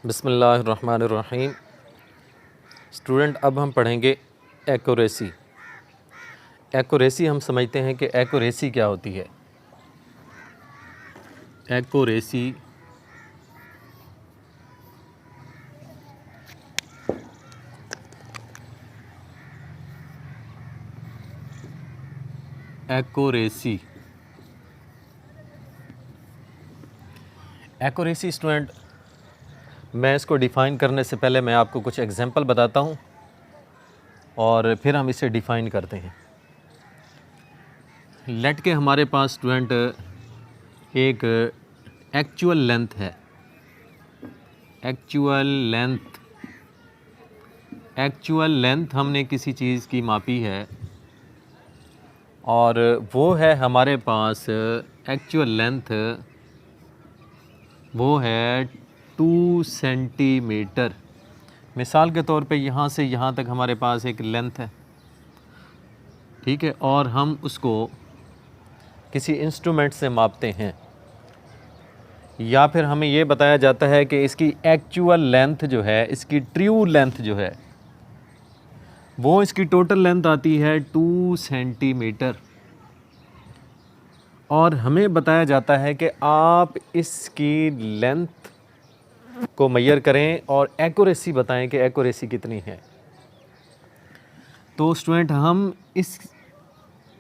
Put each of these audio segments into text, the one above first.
बिस्मिल्लाहिर्रहमानिर्रहीम। स्टूडेंट, अब हम पढ़ेंगे एक्यूरेसी। एक्यूरेसी हम समझते हैं कि एक्यूरेसी क्या होती है। एक्यूरेसी एक्यूरेसी एक्यूरेसी स्टूडेंट, मैं इसको डिफ़ाइन करने से पहले मैं आपको कुछ एग्जांपल बताता हूँ और फिर हम इसे डिफ़ाइन करते हैं। लेट के हमारे पास स्टूडेंट एक एक्चुअल लेंथ है। एक्चुअल लेंथ हमने किसी चीज़ की मापी है और वो है हमारे पास एक्चुअल लेंथ, वो है 2 सेंटीमीटर। मिसाल के तौर पे यहाँ से यहाँ तक हमारे पास एक लेंथ है, ठीक है, और हम उसको किसी इंस्ट्रूमेंट से मापते हैं, या फिर हमें ये बताया जाता है कि इसकी एक्चुअल लेंथ जो है, इसकी ट्रू लेंथ जो है, वो इसकी टोटल लेंथ आती है 2 सेंटीमीटर। और हमें बताया जाता है कि आप इसकी लेंथ को मेजर करें और एक्यूरेसी बताएं कि एक्यूरेसी कितनी है। तो स्टूडेंट, हम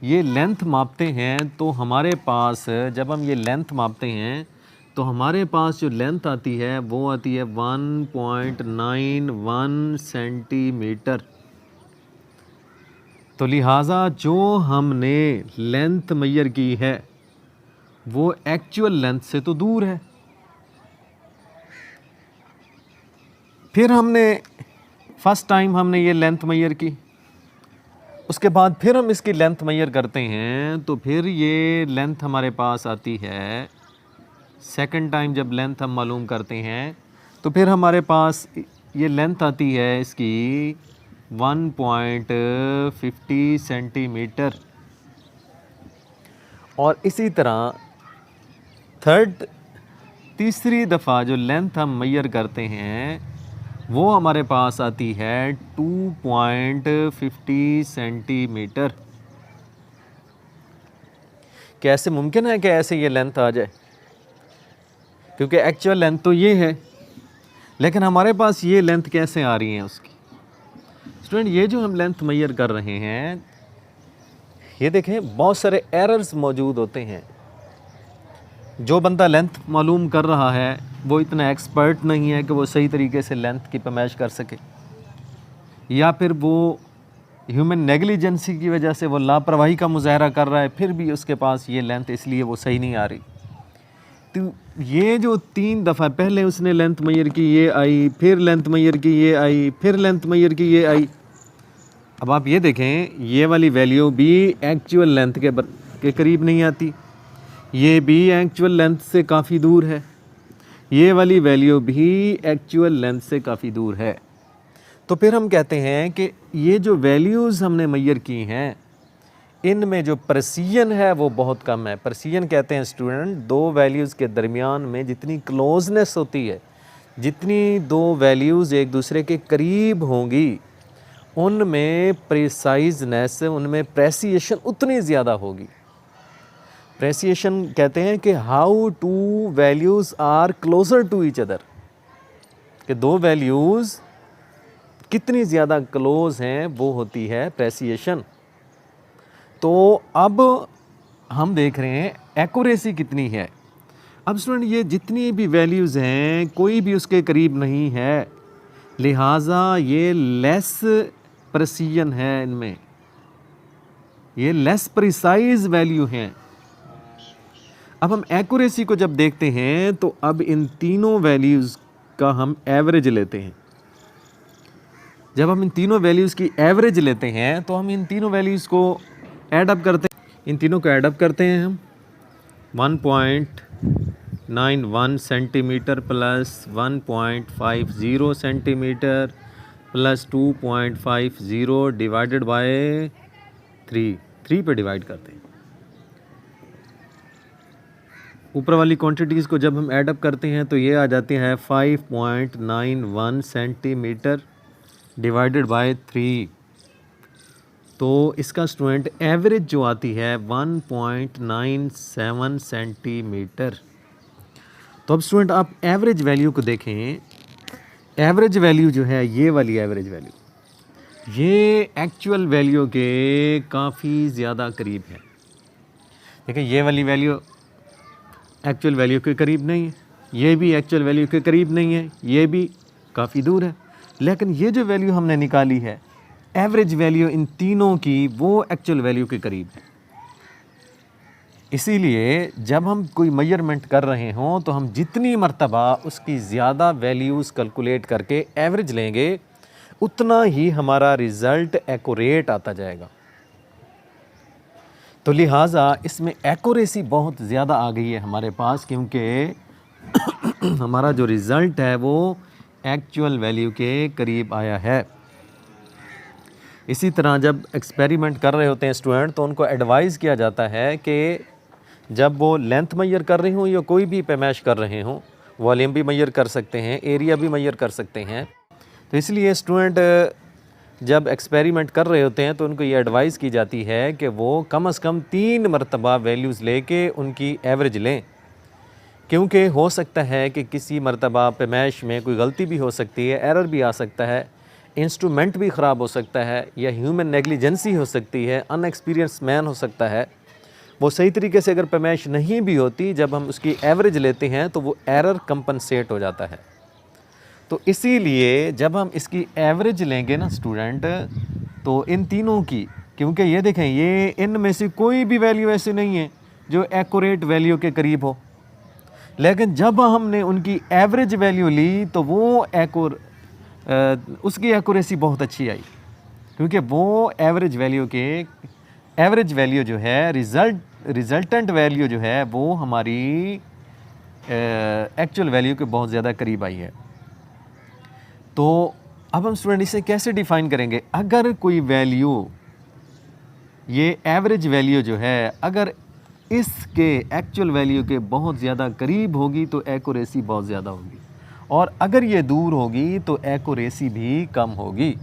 ये लेंथ मापते हैं तो हमारे पास, जब हम ये लेंथ मापते हैं तो हमारे पास जो लेंथ आती है वो आती है 1.91 सेंटीमीटर। तो लिहाजा जो हमने लेंथ मेजर की है वो एक्चुअल लेंथ से तो दूर है। फिर हमने फर्स्ट टाइम हमने ये लेंथ मेजर की, उसके बाद फिर हम इसकी लेंथ मेजर करते हैं तो फिर ये लेंथ हमारे पास आती है। सेकंड टाइम जब लेंथ हम मालूम करते हैं तो फिर हमारे पास ये लेंथ आती है इसकी 1.50 सेंटीमीटर। और इसी तरह तीसरी दफ़ा जो लेंथ हम मेजर करते हैं वो हमारे पास आती है 2.50 सेंटीमीटर। क्या ऐसे मुमकिन है कि ऐसे ये लेंथ आ जाए? क्योंकि एक्चुअल लेंथ तो ये है, लेकिन हमारे पास ये लेंथ कैसे आ रही है उसकी? स्टूडेंट, ये जो हम लेंथ मेजर कर रहे हैं, ये देखें बहुत सारे एरर्स मौजूद होते हैं। जो बंदा लेंथ मालूम कर रहा है वो इतना एक्सपर्ट नहीं है कि वो सही तरीके से लेंथ की पैमाइश कर सके, या फिर वो ह्यूमन नेग्लिजेंसी की वजह से वो लापरवाही का मुजाहरा कर रहा है, फिर भी उसके पास ये लेंथ इसलिए वो सही नहीं आ रही। तो ये जो 3 दफ़ा पहले उसने लेंथ मेजर की ये आई, फिर लेंथ मेजर की ये आई, फिर लेंथ मेजर की ये आई। अब आप ये देखें, ये वाली वैल्यू भी एक्चुअल लेंथ के करीब नहीं आती, ये भी एक्चुअल लेंथ से काफ़ी दूर है, ये वाली वैल्यू भी एक्चुअल लेंथ से काफ़ी दूर है। तो फिर हम कहते हैं कि ये जो वैल्यूज़ हमने मेजर की हैं इनमें जो प्रेसिजन है वो बहुत कम है। प्रेसिजन कहते हैं स्टूडेंट, दो वैल्यूज़ के दरमियान में जितनी क्लोजनेस होती है, जितनी दो वैल्यूज़ एक दूसरे के करीब होंगी, उनमें प्रिसाइजनेस, उनमें प्रेसिएशन उतनी ज़्यादा होगी। प्रेसिएशन कहते हैं कि how two values are closer to each other, कि दो वैल्यूज़ कितनी ज़्यादा क्लोज़ हैं वो होती है प्रेसिएशन। तो अब हम देख रहे हैं एक्यूरेसी कितनी है। अब स्टूडेंट, ये जितनी भी वैल्यूज़ हैं कोई भी उसके करीब नहीं है, लिहाजा ये लेस प्रेसिजन है, इनमें ये लेस प्रिसाइज वैल्यू हैं। अब हम एक्यूरेसी को जब देखते हैं तो अब इन तीनों वैल्यूज़ का हम एवरेज लेते हैं। जब हम इन तीनों वैल्यूज़ की एवरेज लेते हैं तो हम इन तीनों वैल्यूज़ को ऐडअप करते हैं, इन तीनों को ऐडअप करते हैं हम। 1.91 centimetre plus 1.50 centimetre plus 2.50 divided by 3 पे डिवाइड करते हैं। ऊपर वाली क्वांटिटीज़ को जब हम ऐडअप करते हैं तो ये आ जाते हैं 5.91 सेंटीमीटर डिवाइडेड बाय 3। तो इसका स्टूडेंट एवरेज जो आती है 1.97 सेंटीमीटर। तो अब स्टूडेंट आप एवरेज वैल्यू को देखें। एवरेज वैल्यू जो है ये वाली एवरेज वैल्यू, ये एक्चुअल वैल्यू के काफ़ी ज़्यादा करीब है। देखिए ये वाली वैल्यू एक्चुअल वैल्यू के करीब नहीं है, ये भी एक्चुअल वैल्यू के करीब नहीं है, ये भी काफ़ी दूर है। लेकिन ये जो वैल्यू हमने निकाली है एवरेज वैल्यू इन तीनों की, वो एक्चुअल वैल्यू के करीब है। इसीलिए जब हम कोई मेजरमेंट कर रहे हों तो हम जितनी मर्तबा उसकी ज़्यादा वैल्यूज़ कैलकुलेट करके एवरेज लेंगे उतना ही हमारा रिज़ल्ट एक्यूरेट आता जाएगा। तो लिहाजा इसमें एक्यूरेसी बहुत ज़्यादा आ गई है हमारे पास, क्योंकि हमारा जो रिज़ल्ट है वो एक्चुअल वैल्यू के करीब आया है। इसी तरह जब एक्सपेरिमेंट कर रहे होते हैं स्टूडेंट तो उनको एडवाइज़ किया जाता है कि जब वो लेंथ मेजर कर रहे हों या कोई भी पैमाइश कर रहे हों, वॉल्यूम भी मेजर कर सकते हैं, एरिया भी मेजर कर सकते हैं। तो इसलिए स्टूडेंट जब एक्सपेरिमेंट कर रहे होते हैं तो उनको ये एडवाइस की जाती है कि वो कम से कम 3 मरतबा वैल्यूज़ लेके उनकी एवरेज लें, क्योंकि हो सकता है कि किसी मरतबा पैमाइश में कोई गलती भी हो सकती है, एरर भी आ सकता है, इंस्ट्रूमेंट भी ख़राब हो सकता है, या ह्यूमन नेग्लिजेंसी हो सकती है, अनएक्सपीरियंस मैन हो सकता है। वो सही तरीके से अगर पैमाइश नहीं भी होती, जब हम उसकी एवरेज लेते हैं तो वो एरर कंपनसेट हो जाता है। तो इसीलिए जब हम इसकी एवरेज लेंगे ना स्टूडेंट, तो इन तीनों की, क्योंकि ये देखें ये इनमें से कोई भी वैल्यू ऐसी नहीं है जो एक्यूरेट वैल्यू के करीब हो, लेकिन जब हमने उनकी एवरेज वैल्यू ली तो वो उसकी एक्यूरेसी बहुत अच्छी आई, क्योंकि वो एवरेज वैल्यू जो है रिजल्टेंट वैल्यू जो है वो हमारी एक्चुअल वैल्यू के बहुत ज़्यादा करीब आई है। तो अब हम स्टूडेंट इसे कैसे डिफ़ाइन करेंगे? अगर कोई वैल्यू, ये एवरेज वैल्यू जो है, अगर इसके एक्चुअल वैल्यू के बहुत ज़्यादा करीब होगी तो एक्यूरेसी बहुत ज़्यादा होगी, और अगर ये दूर होगी तो एक्यूरेसी भी कम होगी।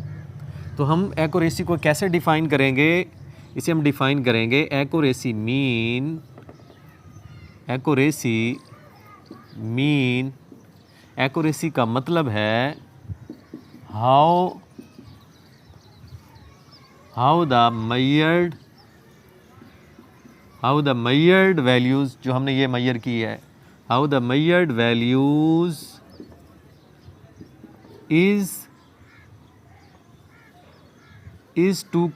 तो हम एक्यूरेसी को कैसे डिफ़ाइन करेंगे? इसे हम डिफ़ाइन करेंगे एक्यूरेसी मीन। एक्यूरेसी का मतलब है हाउ द measured वैल्यूज़, जो हमने ये मेजर की है, how the measured values is to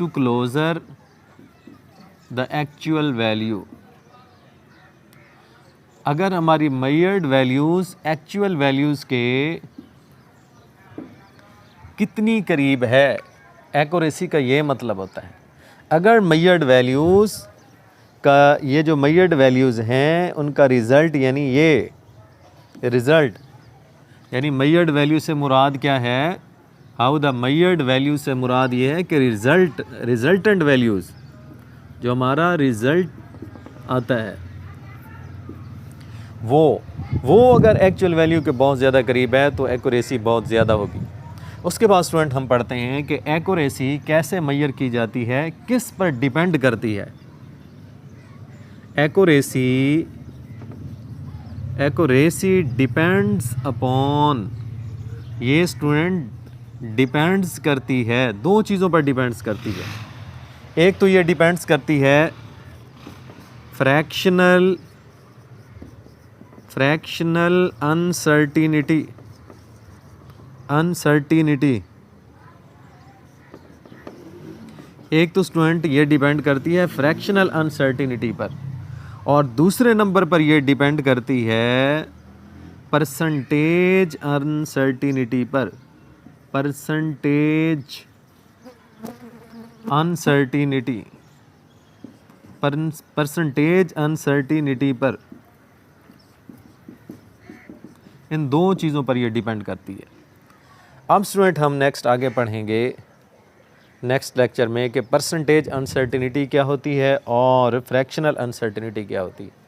closer the actual value। अगर हमारी measured वैल्यूज़ एक्चुअल वैल्यूज़ के कितनी करीब है, एक्यूरेसी का ये मतलब होता है। अगर measured वैल्यूज़ का, ये जो measured वैल्यूज़ हैं उनका रिज़ल्ट, यानी ये रिज़ल्ट, यानी measured वैल्यू से मुराद क्या है? हाउ द measured वैल्यू से मुराद ये है कि रिज़ल्टेंट वैल्यूज़, जो हमारा रिज़ल्ट आता है वो अगर एक्चुअल वैल्यू के बहुत ज़्यादा करीब है तो एक्यूरेसी बहुत ज़्यादा होगी। उसके बाद स्टूडेंट हम पढ़ते हैं कि एक्यूरेसी कैसे मेजर की जाती है, किस पर डिपेंड करती है। एक्यूरेसी डिपेंड्स अपॉन, ये स्टूडेंट डिपेंड्स करती है, 2 चीज़ों पर डिपेंड्स करती है। एक तो ये डिपेंड्स करती है फ्रैक्शनल अनसर्टिनिटी। एक तो स्टूडेंट ये डिपेंड करती है फ्रैक्शनल अनसर्टिनिटी पर, और दूसरे नंबर पर ये डिपेंड करती है परसेंटेज अनसर्टिनिटी पर। परसेंटेज अनसर्टिनिटी पर, इन 2 चीज़ों पर ये डिपेंड करती है। अब स्टूडेंट हम नेक्स्ट आगे पढ़ेंगे नेक्स्ट लेक्चर में कि परसेंटेज अनसर्टिनिटी क्या होती है और फ्रैक्शनल अनसर्टिनिटी क्या होती है।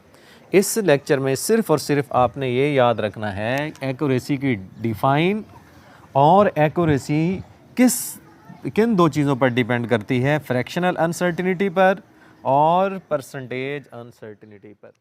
इस लेक्चर में सिर्फ़ और सिर्फ आपने ये याद रखना है एक्यूरेसी की डिफ़ाइन और एक्यूरेसी किन दो चीज़ों पर डिपेंड करती है, फ्रैक्शनल अनसर्टिनिटी पर और परसेंटेज अनसर्टिनिटी पर।